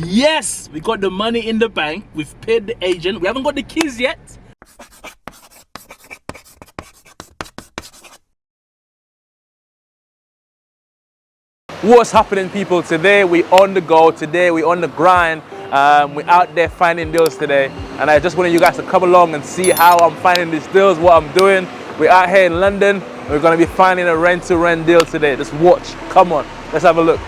Yes, we got the money in the bank. We've paid the agent. We haven't got the keys yet. What's happening, people? Today we on the go. Today we on the grind. We're out there finding deals today, and I just wanted you guys to come along and see how I'm finding these deals, what I'm doing. We're out here in London. We're gonna be finding a rent-to-rent deal today. Just watch. Come on, let's have a look.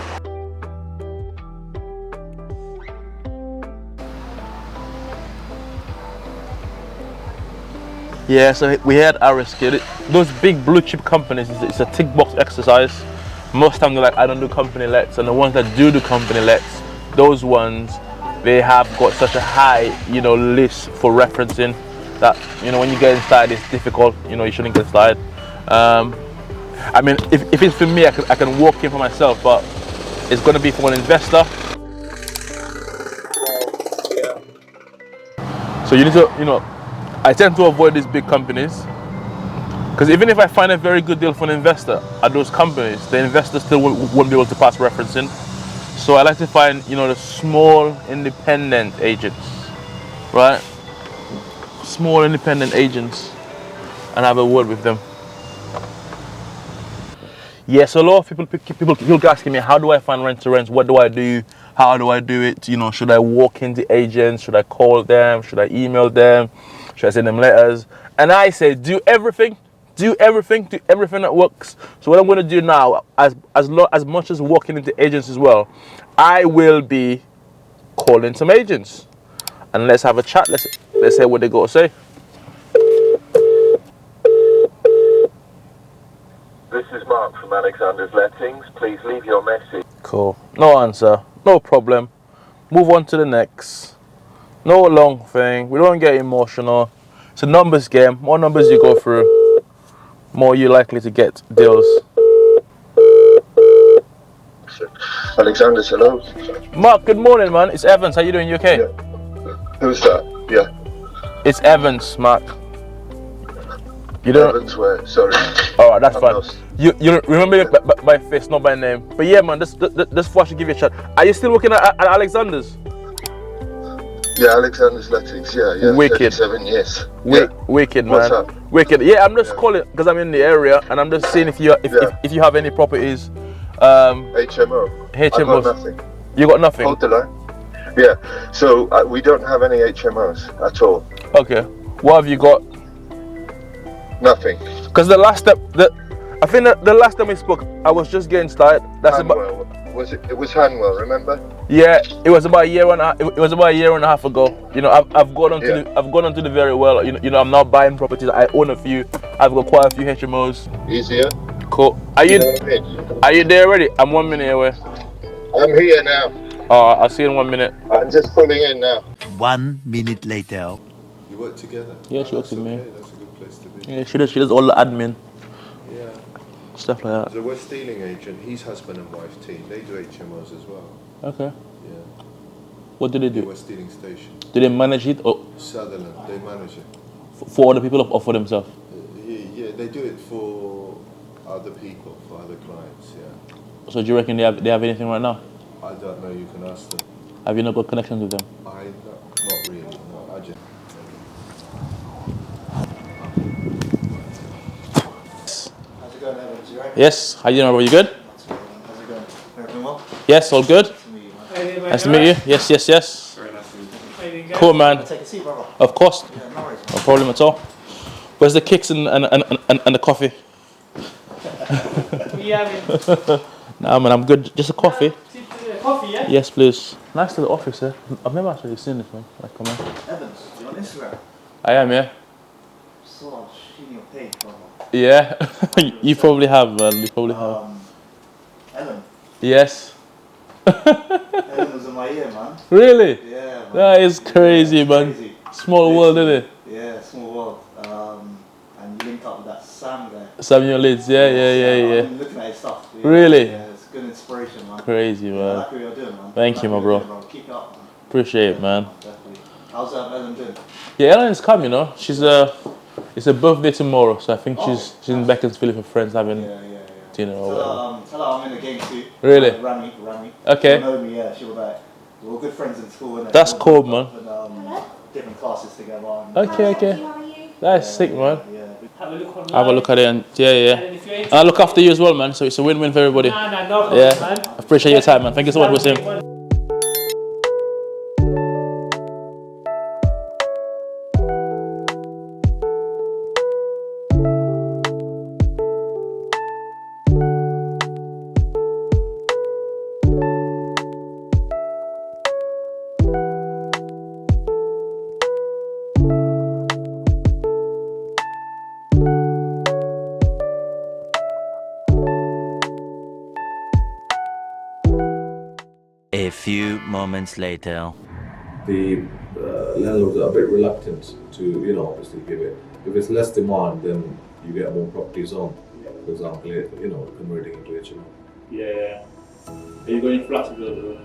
Yeah, so we had RSK. Those big blue chip companies, it's a tick box exercise. Most time they're like, I don't do company lets, and the ones that do company lets, those ones, they have got such a high, list for referencing that, when you get inside, it's difficult. You shouldn't get inside. I mean, if it's for me, I can walk in for myself, but it's going to be for an investor. So you need to, I tend to avoid these big companies, because even if I find a very good deal for an investor at those companies, the investor still won't be able to pass referencing. So I like to find, the small independent agents, right? Small independent agents, and have a word with them. Yeah, so a lot of people asking me, how do I find rent-to-rents? What do I do? How do I do it? Should I walk into agents? Should I call them? Should I email them? Should I send them letters? And I say, do everything that works. So what I'm going to do now, as much as walking into agents as well, I will be calling some agents, and let's have a chat. Let's hear what they got to say. This is Mark from Alexander's Lettings. Please leave your message. Cool. No answer. No problem. Move on to the next. No long thing. We don't get emotional. It's a numbers game. More numbers you go through, more you're likely to get deals. Alexander's, hello. Mark, good morning, man. It's Evans. How you doing? You okay? Yeah. Who's that? Yeah. It's Evans, Mark. You don't. Evans, where? Sorry. All right, that's I'm fine. lost. You remember me by face, not by name. But yeah, man, this before I should give you a shot. Are you still working at Alexander's? Yeah, Alexander's Lettings. Yeah. Wicked. 37 years. Wicked, man. What's up? Wicked. Yeah, I'm just calling because I'm in the area, and I'm just seeing if you have any properties. HMO. HMOs. I got nothing. You got nothing. Hold the line. Yeah. So we don't have any HMOs at all. Okay. What have you got? Nothing. Because I think that the last time we spoke, I was just getting started. That's Hanwell. It was Hanwell, remember? Yeah, it was about a year and a half ago. I've gone onto the very well. I'm now buying properties. I own a few. I've got quite a few HMOs. Easier. Cool. Are you there already? I'm 1 minute away. I'm here now. I'll see you in 1 minute. I'm just pulling in now. 1 minute later. You work together? Yeah, she works with me. Okay, that's a good place to be. Yeah, she does all the admin. Yeah. Stuff like that. The West Dealing agent, his husband and wife team, they do HMOs as well. Okay. Yeah. What do they The do? West Dealing station. Do they manage it or Sutherland, they manage it. for other people or for themselves? Yeah, they do it for other people, for other clients, yeah. So do you reckon they have anything right now? I don't know, you can ask them. Have you not got connections with them? Not really, no, I just... How's it going, Evans? You right? Yes. How you doing, bro? You good? How's it going? Everything well? Yes, all good. Nice to meet you, Nice to meet mate. you. Yes. Very nice to meet you. Cool, man. Take a seat, brother. Of course. Yeah, no worries. No problem at all. Where's the kicks and the coffee? Nah, man, I'm good. Just a coffee. Coffee, yeah? Yes, please. Nice little office, eh? I've never actually seen this one. Like, come on. Evans, you on Instagram? I am, yeah. So, shooting your page, brother. Yeah. You probably have, man. You probably have. Ellen. Yes. Ellen was in my ear, man. Really? Yeah, man. That is crazy, man. Crazy. Small world, isn't it? Yeah, small world. And you linked up with that Sam guy. Samuel Leeds, yeah. I've been looking at his stuff. Yeah. Really? Yeah, it's good inspiration, man. Crazy, Yeah, I man. like what you're doing, man. Thank you, my bro. Keep it up, man. Appreciate it, man. Definitely. How's Ellen doing? Yeah, Ellen's come, it's her birthday tomorrow, so I think she's in Beaconsfield with her friends having dinner or whatever. Tell her I'm in the game too. Really? Rami. Okay. She'll know me, yeah, she'll be like, We were good friends in school. And That's cool, man. And, different classes together. And, Okay. That's sick, man. yeah. Have a look online. Have a look at it and yeah. And if you're And I look after you as well, man. So it's a win-win for everybody. no problem, Yeah. man. I appreciate your time, man. Thank you so much, Wasim. A few moments later. The landlords are a bit reluctant to, obviously give it. If it's less demand, then you get more properties on. For example, converting into HMO. Yeah. Are you going flats available?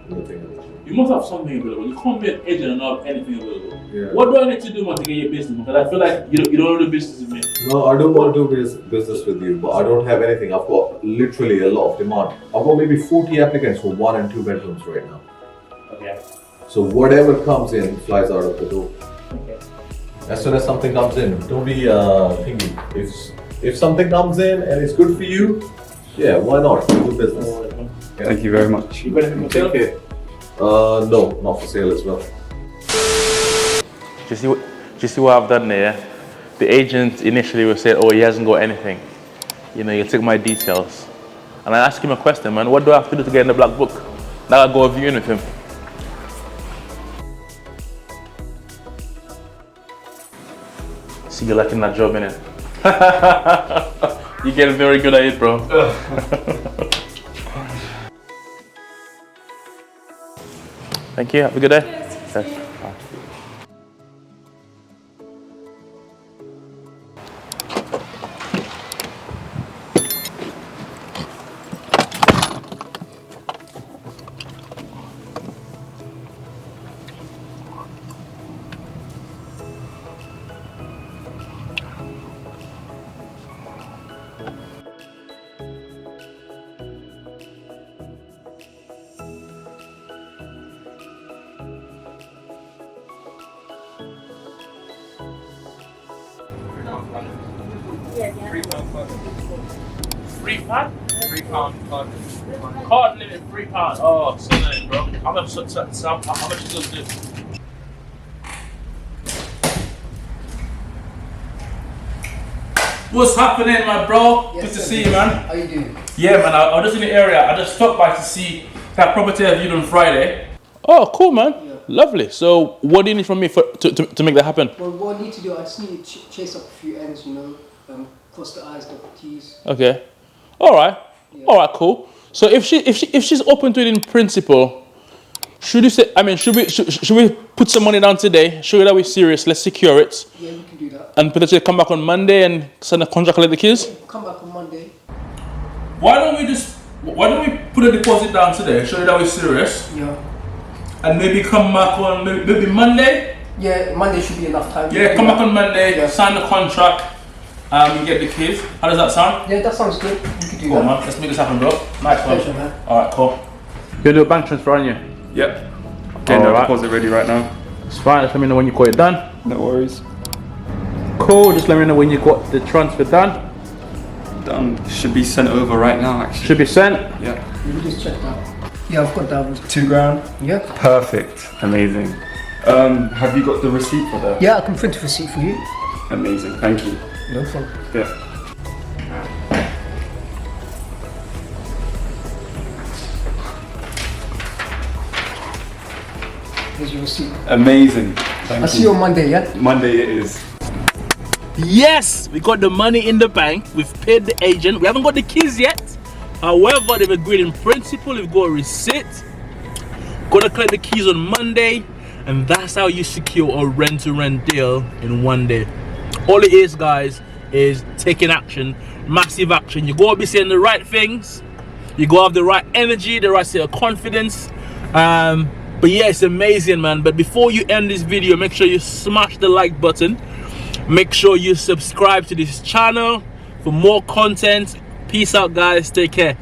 Nothing. You must have something available. You can't be an agent and not have anything available. Yeah. What do I need to do, man, to get your business? Because I feel like you don't do business with me. No, I don't want to do business with you, but I don't have anything. I've got literally a lot of demand. I've got maybe 40 applicants for 1 and 2 bedrooms right now. Okay. So whatever comes in flies out of the door. Okay. As soon as something comes in, don't be thinking. If something comes in and it's good for you, yeah, why not? Do business. Thank you very much. You got anything to Take care. No, not for sale as well. Do you see what I've done there? The agent initially was saying, oh, he hasn't got anything. You take my details. And I asked him a question, man, what do I have to do to get in the black book? Now I go a viewing with him. See, you're liking that job, innit? You get very good at it, bro. Thank you, have a good day. Okay. Bye. £3? £3 card. Card limit £3. Oh, so nice, bro. How much is this do? What's happening, my bro? Yes, Good to sir. see you, man. How you doing? Yeah, man. I was just in the area. I just stopped by to see that property I viewed on Friday. Oh, cool, man. Yeah. Lovely. So, what do you need from me to make that happen? Well, what I need to do, I just need to chase up a few ends, cross the I's, dot the T's. Okay. All right. Yeah. All right. Cool. So if she's open to it in principle, should you say? I mean, should we put some money down today? Show you that we're serious. Let's secure it. Yeah, we can do that. And potentially come back on Monday and send a contract like the kids. Come back on Monday. Why don't we put a deposit down today? Show you that we're serious. Yeah. And maybe come back on maybe Monday. Yeah, Monday should be enough time. Yeah, come back on Monday. Yeah. Sign the contract. We get the kids. How does that sound? Yeah, that sounds good. We could do Cool, that. man. Let's make this happen, bro. Nice one. Pleasure, man. All right, cool. You're gonna do a bank transfer, aren't you? Yep. Getting that deposit ready right now. It's fine. Just let me know when you got it done. No worries. Cool. Just let me know when you got the transfer done. Done. Should be sent over right now, actually. Should be sent. Yeah. Let me just check that. Yeah, I've got that one. £2,000. Yeah. Perfect. Amazing. Have you got the receipt for that? Yeah, I can print a receipt for you. Amazing. Thank you. No problem. Yeah. Here's your receipt. Amazing. Thank I'll see you on Monday, yeah? Monday it is. Yes, we got the money in the bank. We've paid the agent. We haven't got the keys yet. However, they've agreed in principle. We've got a receipt. Gonna collect the keys on Monday, and that's how you secure a rent-to-rent deal in one day. All it is, guys, is taking action, massive action. You gotta be saying the right things. You gotta have the right energy, the right state of confidence. But yeah, it's amazing, man. But before you end this video, make sure you smash the like button. Make sure you subscribe to this channel for more content. Peace out, guys. Take care.